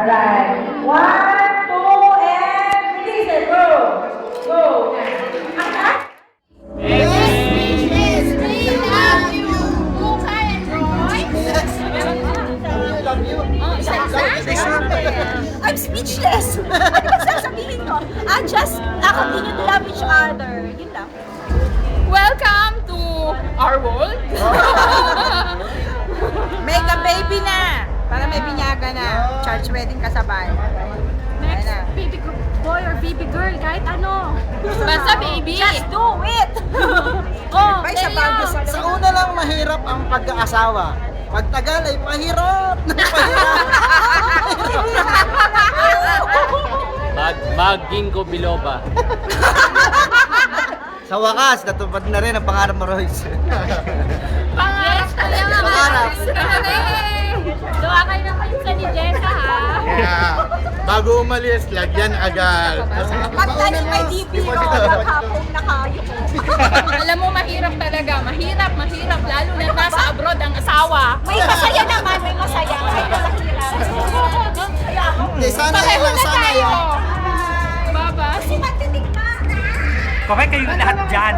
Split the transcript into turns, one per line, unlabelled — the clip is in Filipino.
Alright. 1, 2, and release it. Go. Go.
I'm speechless. Ano ba sasabihin ko? Just continue to love each other. Yun lang.
Welcome to our world.
Make a baby na. Para may binyaga na. Church wedding kasabay.
Next, baby boy or baby girl, kahit ano. Basta baby.
Just do it!
Oh,
Bay, sa bago sa
Sa una lang mahirap ang pagkaasawa. Pag tagal ay pahirap na pahirap.
Maging ko biloba.
Sa wakas, natupad na rin ang pangarap mo, Royce.
Pangarap talaga mga
Pangarap.
Doa kayo na kayo sa ni Jessa, ha?
Kaya, bago umalis, lagyan agad.
Pagtanim may DPO ng hapong na kayo.
Alam mo, mahirap talaga. Mahirap. Lalo na nasa abroad ang asawa.
May masaya naman, may masaya. May mahirap.
Hindi, sana
Pareho
yan,
na
sana
tayo.
yan.
Baba.
Matitikman.
Correct kayo lahat dyan.